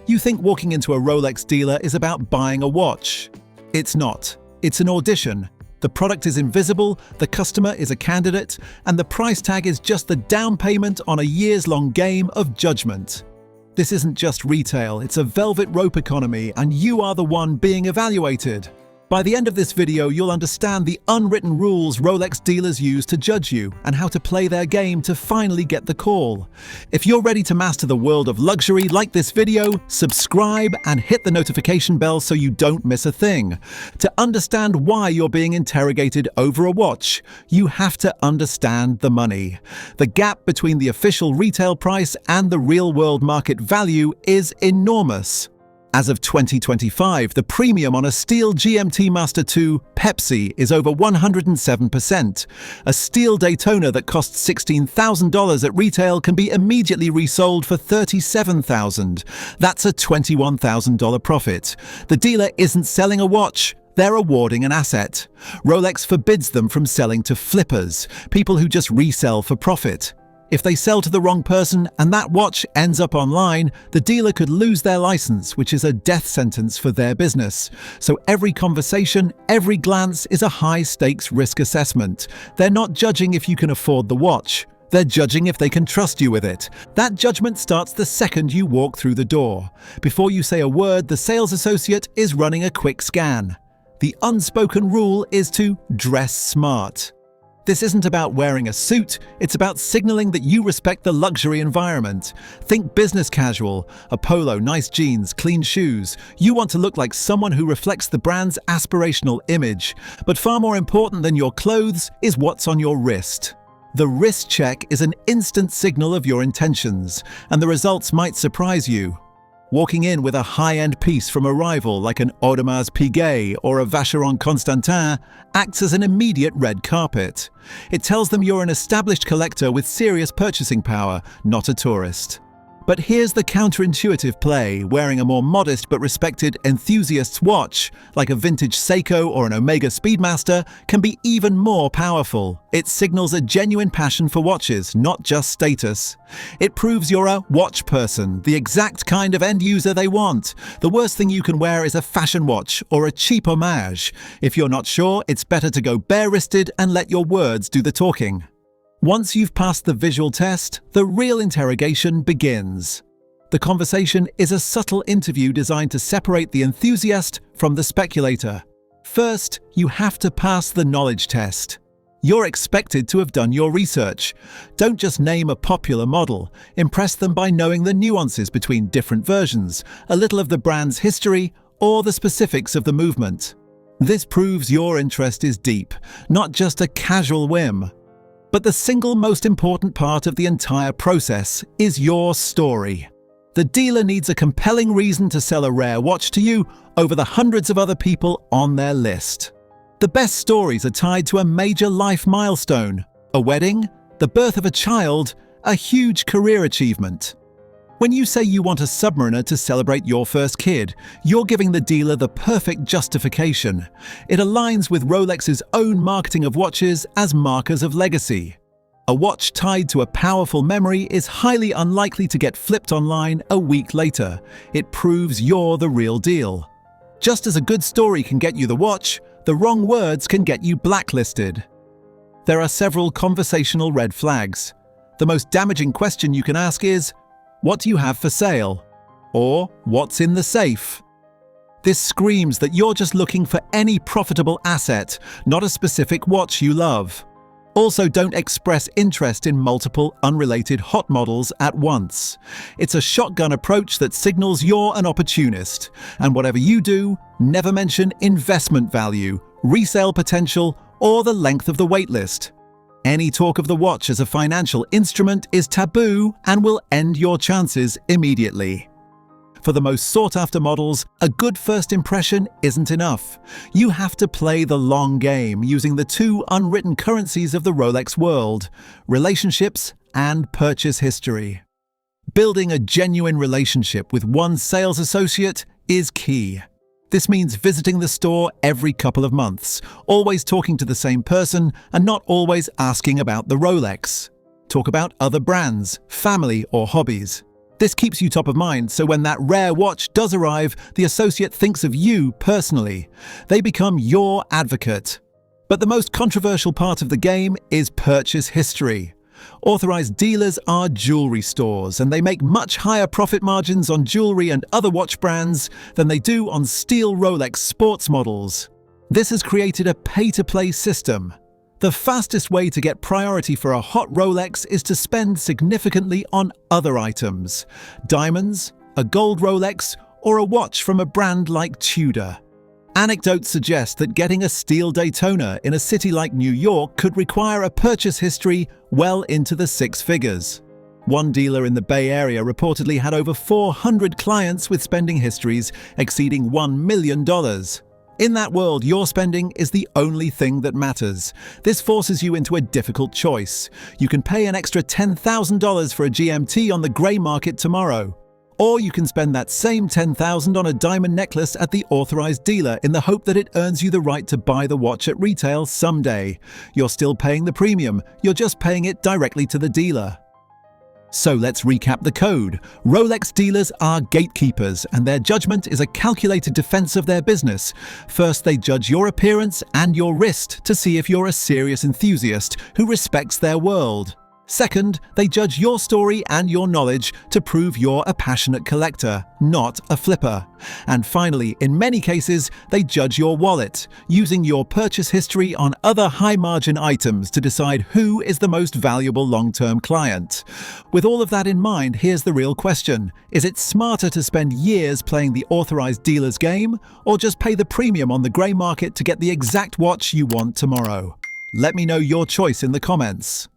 You think walking into a Rolex dealer is about buying a watch. It's not. It's an audition. The product is invisible, the customer is a candidate, and the price tag is just the down payment on a years-long game of judgment. This isn't just retail, it's a velvet rope economy, and you are the one being evaluated. By the end of this video, you'll understand the unwritten rules Rolex dealers use to judge you and how to play their game to finally get the call. If you're ready to master the world of luxury, like this video, subscribe and hit the notification bell so you don't miss a thing. To understand why you're being interrogated over a watch, you have to understand the money. The gap between the official retail price and the real-world market value is enormous. As of 2025, the premium on a steel GMT Master 2 Pepsi is over 107%. A steel Daytona that costs $16,000 at retail can be immediately resold for $37,000. That's a $21,000 profit. The dealer isn't selling a watch. They're awarding an asset. Rolex forbids them from selling to flippers, people who just resell for profit. If they sell to the wrong person and that watch ends up online, the dealer could lose their license, which is a death sentence for their business. So every conversation, every glance is a high-stakes risk assessment. They're not judging if you can afford the watch. They're judging if they can trust you with it. That judgment starts the second you walk through the door. Before you say a word, the sales associate is running a quick scan. The unspoken rule is to dress smart. This isn't about wearing a suit, it's about signaling that you respect the luxury environment. Think business casual, a polo, nice jeans, clean shoes. You want to look like someone who reflects the brand's aspirational image. But far more important than your clothes is what's on your wrist. The wrist check is an instant signal of your intentions, and the results might surprise you. Walking in with a high-end piece from a rival like an Audemars Piguet or a Vacheron Constantin acts as an immediate red carpet. It tells them you're an established collector with serious purchasing power, not a tourist. But here's the counterintuitive play. Wearing a more modest but respected enthusiast's watch, like a vintage Seiko or an Omega Speedmaster, can be even more powerful. It signals a genuine passion for watches, not just status. It proves you're a watch person, the exact kind of end user they want. The worst thing you can wear is a fashion watch or a cheap homage. If you're not sure, it's better to go bare-wristed and let your words do the talking. Once you've passed the visual test, the real interrogation begins. The conversation is a subtle interview designed to separate the enthusiast from the speculator. First, you have to pass the knowledge test. You're expected to have done your research. Don't just name a popular model. Impress them by knowing the nuances between different versions, a little of the brand's history, or the specifics of the movement. This proves your interest is deep, not just a casual whim. But the single most important part of the entire process is your story. The dealer needs a compelling reason to sell a rare watch to you over the hundreds of other people on their list. The best stories are tied to a major life milestone, a wedding, the birth of a child, a huge career achievement. When you say you want a Submariner to celebrate your first kid, you're giving the dealer the perfect justification. It aligns with Rolex's own marketing of watches as markers of legacy. A watch tied to a powerful memory is highly unlikely to get flipped online a week later. It proves you're the real deal. Just as a good story can get you the watch, the wrong words can get you blacklisted. There are several conversational red flags. The most damaging question you can ask is, "What do you have for sale?" Or, "What's in the safe?" This screams that you're just looking for any profitable asset, not a specific watch you love. Also, don't express interest in multiple unrelated hot models at once. It's a shotgun approach that signals you're an opportunist. And whatever you do, never mention investment value, resale potential, or the length of the waitlist. Any talk of the watch as a financial instrument is taboo and will end your chances immediately. For the most sought-after models, a good first impression isn't enough. You have to play the long game using the two unwritten currencies of the Rolex world: relationships and purchase history. Building a genuine relationship with one sales associate is key. This means visiting the store every couple of months, always talking to the same person and not always asking about the Rolex. Talk about other brands, family, or hobbies. This keeps you top of mind, so when that rare watch does arrive, the associate thinks of you personally. They become your advocate. But the most controversial part of the game is purchase history. Authorized dealers are jewelry stores, and they make much higher profit margins on jewelry and other watch brands than they do on steel Rolex sports models. This has created a pay-to-play system. The fastest way to get priority for a hot Rolex is to spend significantly on other items: diamonds, a gold Rolex, or a watch from a brand like Tudor. Anecdotes suggest that getting a steel Daytona in a city like New York could require a purchase history well into the six figures. One dealer in the Bay Area reportedly had over 400 clients with spending histories exceeding $1 million. In that world, your spending is the only thing that matters. This forces you into a difficult choice. You can pay an extra $10,000 for a GMT on the grey market tomorrow. Or you can spend that same $10,000 on a diamond necklace at the authorized dealer in the hope that it earns you the right to buy the watch at retail someday. You're still paying the premium, you're just paying it directly to the dealer. So let's recap the code. Rolex dealers are gatekeepers, and their judgment is a calculated defense of their business. First, they judge your appearance and your wrist to see if you're a serious enthusiast who respects their world. Second, they judge your story and your knowledge to prove you're a passionate collector, not a flipper. And finally, in many cases, they judge your wallet, using your purchase history on other high-margin items to decide who is the most valuable long-term client. With all of that in mind, here's the real question. Is it smarter to spend years playing the authorized dealer's game, or just pay the premium on the grey market to get the exact watch you want tomorrow? Let me know your choice in the comments.